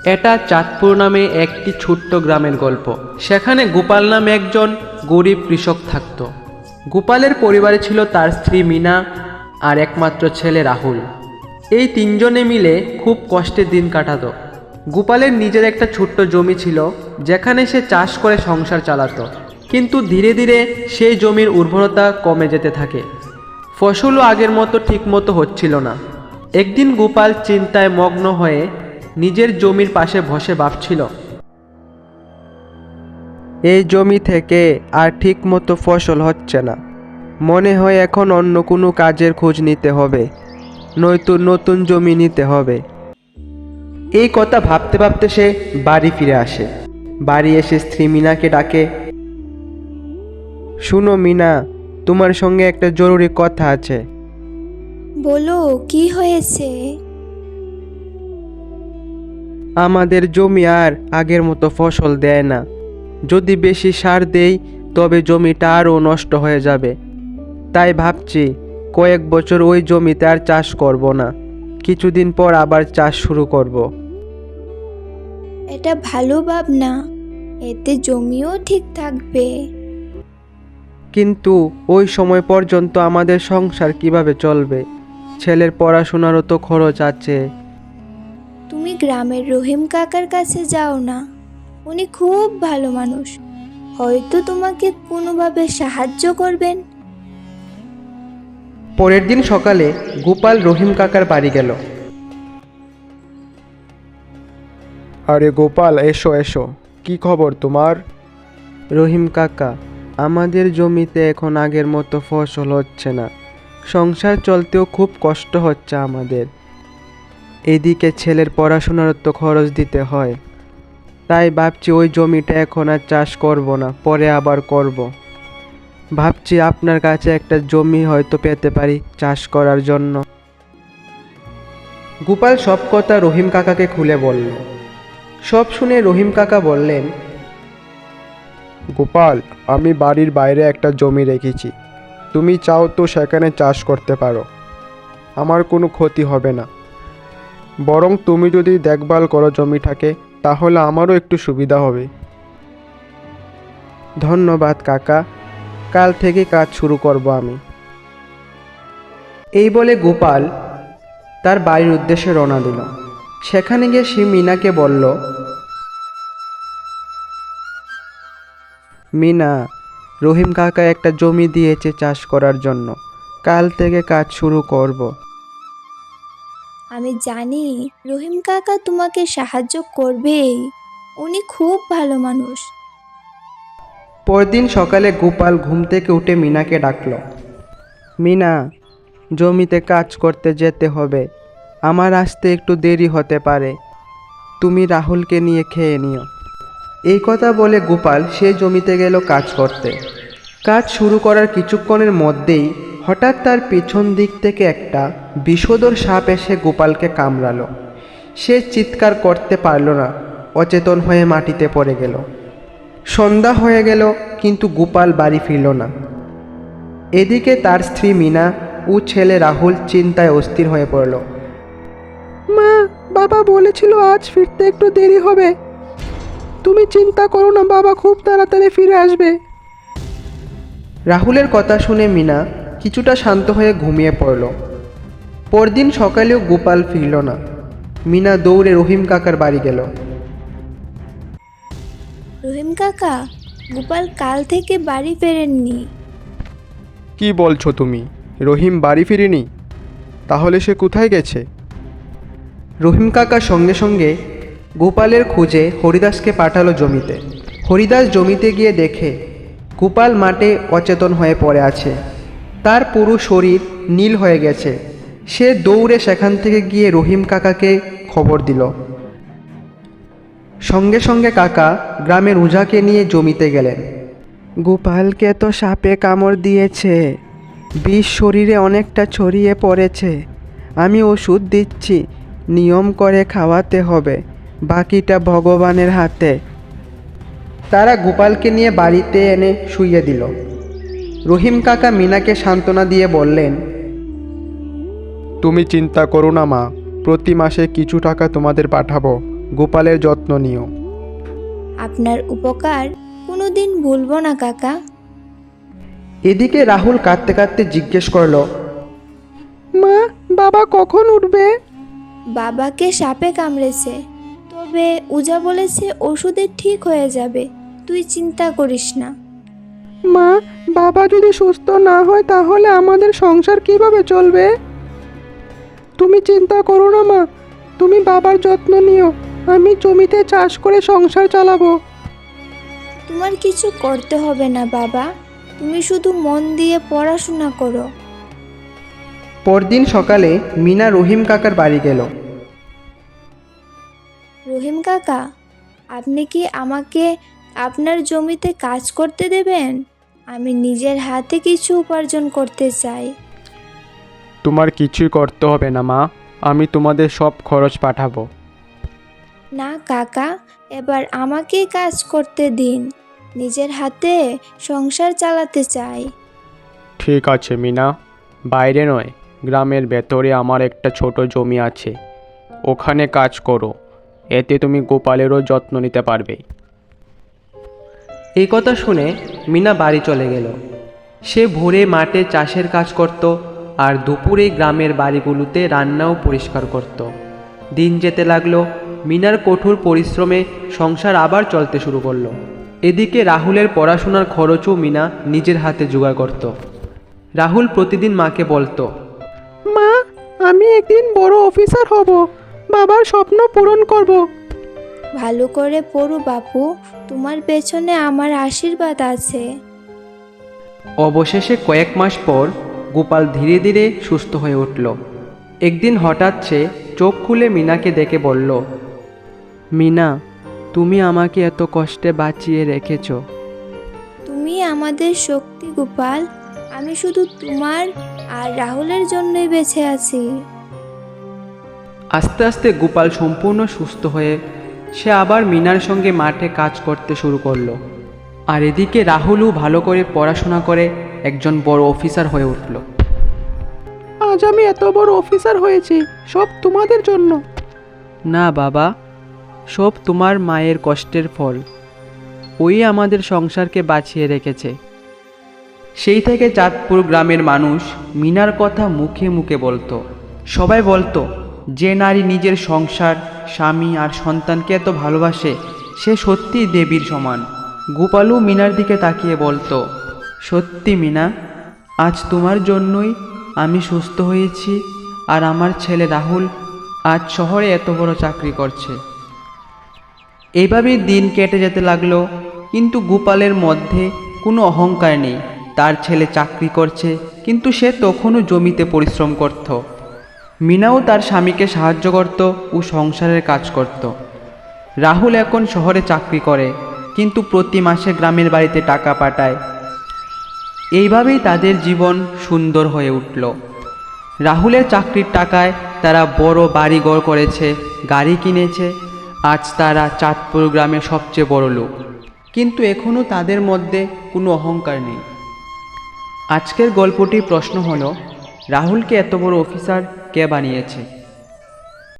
এটা চাঁদপুর নামে একটি ছোট্ট গ্রামের গল্প। সেখানে গোপাল নামে একজন গরিব কৃষক থাকত। গোপালের পরিবারে ছিল তার স্ত্রী মিনা আর একমাত্র ছেলে রাহুল। এই তিনজনে মিলে খুব কষ্টে দিন কাটাতো। গোপালের নিজের একটা ছোট্ট জমি ছিল, যেখানে সে চাষ করে সংসার চালাতো। কিন্তু ধীরে ধীরে সেই জমির উর্বরতা কমে যেতে থাকে। ফসলও আগের মতো ঠিকমতো হচ্ছিল না। একদিন গোপাল চিন্তায় মগ্ন হয়ে নিজের জমির পাশে বসে ভাবছিল, এই জমি থেকে আর ঠিকমতো ফসল হচ্ছে না। মনে হয় এখন অন্য কোনো কাজের খোঁজ নিতে হবে, নয়তো নতুন জমি নিতে হবে। এই কথা ভাবতে ভাবতে সে বাড়ি ফিরে আসে। বাড়ি এসে স্ত্রী মিনাকে ডাকে, শুনো মিনা, তোমার সঙ্গে একটা জরুরি কথা আছে। বলো, কি হয়েছে? আমাদের জমি আর আগের মতো ফসল দেয় না। যদি বেশি সার দেই তবে জমিটা আরও নষ্ট হয়ে যাবে। তাই ভাবছি কয়েক বছর ওই জমিতে আর চাষ করব না, কিছুদিন পর আবার চাষ শুরু করব। এটা ভালো ভাবনা, এতে জমিও ঠিক থাকবে। কিন্তু ওই সময় পর্যন্ত আমাদের সংসার কিভাবে চলবে? ছেলের পড়াশোনারও তো খরচ আছে। তুমি গ্রামের রহিম কাকার কাছে যাও না, উনি খুব ভালো মানুষ, হয়তো তোমাকে কোনোভাবে সাহায্য করবেন। পরের দিন সকালে গোপাল রহিম কাকার বাড়ি গেল। আরে গোপাল, এসো এসো, কি খবর তোমার? রহিম কাকা, আমাদের জমিতে এখন আগের মতো ফসল হচ্ছে না। সংসার চলতেও খুব কষ্ট হচ্ছে আমাদের। এদিকে ছেলের পড়াশোনার তো খরচ দিতে হয়। তাই ভাবছি ওই জমিটা এখন আর চাষ করব না, পরে আবার করব। ভাবছি আপনার কাছে একটা জমি হয়তো পেতে পারি চাষ করার জন্য। গোপাল সব কথা রহিম কাকাকে খুলে বলল। সব শুনে রহিম কাকা বললেন, গোপাল, আমি বাড়ির বাইরে একটা জমি রেখেছি, তুমি চাও তো সেখানে চাষ করতে পারো। আমার কোনো ক্ষতি হবে না। বরং তুমি যদি দেখভাল করো জমিটাকে, তাহলে আমারও একটু সুবিধা হবে। ধন্যবাদ কাকা, কাল থেকে কাজ শুরু করব আমি। এই বলে গোপাল তার বাড়ির উদ্দেশ্যে রওনা দিল। সেখানে গিয়ে সে মিনাকে বলল, মিনা, রহিম কাকা একটা জমি দিয়েছে চাষ করার জন্য, কাল থেকে কাজ শুরু করব। আমি জানি রহিম কাকা তোমাকে সাহায্য করবেই, উনি খুব ভালো মানুষ। পরদিন সকালে গোপাল ঘুম থেকে উঠে মিনাকে ডাকল, মিনা, জমিতে কাজ করতে যেতে হবে, আমার আসতে একটু দেরি হতে পারে, তুমি রাহুলকে নিয়ে খেয়ে নিও। এই কথা বলে গোপাল সে জমিতে গেল কাজ করতে। কাজ শুরু করার কিছুক্ষণের মধ্যেই হঠাৎ তার পিছন দিক থেকে একটা বিষধর সাপ এসে গোপালকে কামড়ালো। সে চিৎকার করতে পারল না, অচেতন হয়ে মাটিতে পড়ে গেল। সন্ধ্যা হয়ে গেল, কিন্তু গোপাল বাড়ি ফিরল না। এদিকে তার স্ত্রী মিনা ও ছেলে রাহুল চিন্তায় অস্থির হয়ে পড়ল। মা, বাবা বলেছিল আজ ফিরতে একটু দেরি হবে। তুমি চিন্তা করো না, বাবা খুব তাড়াতাড়ি ফিরে আসবে। রাহুলের কথা শুনে মিনা কিছুটা শান্ত হয়ে ঘুমিয়ে পড়ল। পরদিন সকালেও গোপাল ফিরল না। মিনা দৌড়ে রহিম কাকার বাড়ি গেল। রহিম কাকা, গোপাল কাল থেকে বাড়ি ফেরেননি। কি বলছো তুমি? রহিম বাড়ি ফিরেনি? তাহলে সে কোথায় গেছে? রহিম কাকা সঙ্গে সঙ্গে গোপালের খোঁজে হরিদাসকে পাঠালো জমিতে। হরিদাস জমিতে গিয়ে দেখে গোপাল মাঠে অচেতন হয়ে পড়ে আছে। তার পুরো শরীর নীল হয়ে গেছে। সে দৌড়ে সেখান থেকে গিয়ে রহিম কাকাকে খবর দিল। সঙ্গে সঙ্গে কাকা গ্রামের ওঝাকে নিয়ে জমিতে গেলেন। গোপালকে তো সাপে কামড় দিয়েছে, বিষ শরীরে অনেকটা ছড়িয়ে পড়েছে। আমি ওষুধ দিচ্ছি, নিয়ম করে খাওয়াতে হবে, বাকিটা ভগবানের হাতে। তারা গোপালকে নিয়ে বাড়িতে এনে শুইয়ে দিল। রহিম কাকা মিনাকে সান্ত্বনা দিয়ে বললেন, তুমি চিন্তা করো না মা, প্রতি মাসে কিছু টাকা তোমাদের পাঠাবো, গোপালের যত্ন নিও। আপনার উপকার কোনোদিন ভুলব না কাকা। এদিকে রাহুল কাঁদতে কাঁদতে জিজ্ঞেস করলো, মা, বাবা কখন উঠবে? বাবাকে সাপে কামড়েছে, তবে উজা বলেছে ওষুধে ঠিক হয়ে যাবে, তুই চিন্তা করিস না। মা, বাবা যদি সুস্থ না হয় তাহলে আমাদের সংসার কিভাবে চলবে? তুমি চিন্তা করো না মা, তুমি বাবার যত্ন নিও। আমি জমিতে চাষ করে সংসার চালাবো। তোমার কিছু করতে হবে না বাবা, তুমি শুধু মন দিয়ে পড়াশোনা করো। পরদিন সকালে মিনা রহিম কাকার বাড়ি গেল। রহিম কাকা, আপনি কি আমাকে আপনার জমিতে কাজ করতে দেবেন? আমি নিজের হাতে কিছু উপার্জন করতে চাই। তোমার কিছুই করতে হবে না মা, আমি তোমাদের সব খরচ পাঠাবো। না কাকা, এবার আমাকেই কাজ করতে দিন, নিজের হাতে সংসার চালাতে চাই। ঠিক আছে মিনা, বাইরে নয়, গ্রামের ভেতরে আমার একটা ছোট জমি আছে, ওখানে কাজ করো। এতে তুমি গোপালেরও যত্ন নিতে পারবে। এই কথা শুনে মিনা বাড়ি চলে গেল। সে ভোরে মাঠে চাষের কাজ করত আর দুপুরে গ্রামের বাড়িগুলোতে রান্নাও পরিষ্কার করত। দিন যেতে লাগলো, মিনার কঠোর পরিশ্রমে সংসার আবার চলতে শুরু করলো। এদিকে রাহুলের পড়াশোনার খরচও মিনা নিজের হাতে জোগাড় করত। রাহুল প্রতিদিন মাকে বলতো, মা, আমি একদিন বড় অফিসার হব, বাবার স্বপ্ন পূরণ করব। ভালো করে পড়ো বাপু, তোমার পেছনে আমার আশীর্বাদ আছে। অবশেষে কয়েক মাস পর গোপাল ধীরে ধীরে সুস্থ হয়ে উঠল। একদিন হঠাৎ সে চোখ খুলে মিনাকে দেখে বলল, মিনা, তুমি আমাকে এত কষ্টে বাঁচিয়ে রেখেছ। তুমি আমাদের শক্তি গোপাল, আমি শুধু তোমার আর রাহুলের জন্যই বেঁচে আছি। আস্তে আস্তে গোপাল সম্পূর্ণ সুস্থ হয়ে সে আবার মিনার সঙ্গে মাঠে কাজ করতে শুরু করলো। আর এদিকে রাহুলও ভালো করে পড়াশোনা করে একজন বড় অফিসার হয়ে উঠল। আজ আমি এত বড় অফিসার হয়েছি সব তোমাদের জন্য। না বাবা, সব তোমার মায়ের কষ্টের ফল। ওই আমাদের সংসারকে বাঁচিয়ে রেখেছে। সেই থেকে চাঁদপুর গ্রামের মানুষ মিনার কথা মুখে মুখে বলতো। সবাই বলতো, যে নারী নিজের সংসার, স্বামী আর সন্তানকে এত ভালোবাসে সে সত্যিই দেবীর সমান। গোপালু মিনার দিকে তাকিয়ে বলতো, সত্যি মিনা, আজ তোমার জন্যই আমি সুস্থ হয়েছি আর আমার ছেলে রাহুল আজ শহরে এত বড় চাকরি করছে। এইভাবেই দিন কেটে যেতে লাগলো, কিন্তু গোপালের মধ্যে কোনো অহংকার নেই। তার ছেলে চাকরি করছে, কিন্তু সে তখনও জমিতে পরিশ্রম করত। মিনাও তার স্বামীকে সাহায্য করত ও সংসারের কাজ করত। রাহুল এখন শহরে চাকরি করে, কিন্তু প্রতি মাসে গ্রামের বাড়িতে টাকা পাঠায়। এইভাবেই তাদের জীবন সুন্দর হয়ে উঠল। রাহুলের চাকরির টাকায় তারা বড় বাড়িঘর করেছে, গাড়ি কিনেছে। আজ তারা চাঁদপুর গ্রামের সবচেয়ে বড় লোক, কিন্তু এখনও তাদের মধ্যে কোনো অহংকার নেই। আজকের গল্পটির প্রশ্ন হলো, রাহুলকে এত বড় অফিসার কে বানিয়েছে?